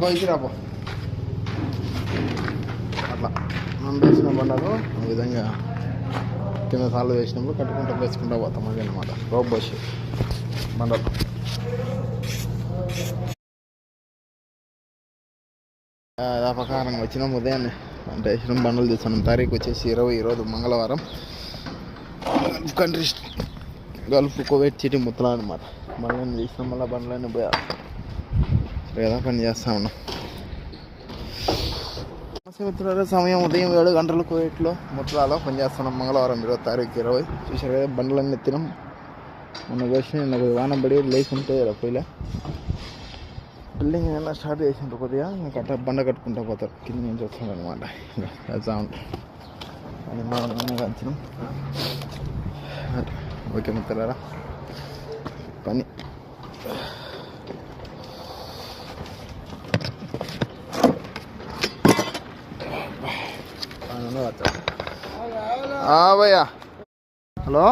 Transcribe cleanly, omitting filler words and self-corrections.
కొయ్యి రాపో అట్లా మనం వేసిన బండలు ఆ విధంగా కింద సార్లు వేసినప్పుడు కట్టుకుంటూ వేసుకుంటూ పోతాం అది అనమాట రోప్ బస్ బండలు. ప్రకారంగా వచ్చినాం ఉదయాన్నే అంటే వేసిన బండలు తీస్తున్నాం. తారీఖు వచ్చేసి 20 ఈరోజు మంగళవారం. కంట్రీ గల్ఫ్ కువైట్ సిటీ ముత్తలా అనమాట. బండ్లన్నీ తీసినాం, మళ్ళీ బండ్లన్నీ పోయాలి లేదా పని చేస్తా ఉన్నాం. మిత్రులు సమయం ఉదయం 7 గంటలు కువైట్లో ముత్తలాలో పనిచేస్తున్నాం. మంగళవారం 20 తారీఖు 20 చూసారు కదా. బండ్లన్నీ ఎత్తినాం. మొన్న వచ్చి నిన్న వాన పడి లేకుంటే పోయిలే బిల్డింగ్ ఏమైనా స్టార్ట్ చేసిండ్రు కొద్దిగా ఇంకా బండ కట్టుకుంటా పోతారు. కింద నుంచి వస్తుంది అనమాట. ఇంకా వెళ్తా ఉంటాం అని మనం వచ్చినాం. ఓకే మిత్రులారా పని భయ్యా. హలో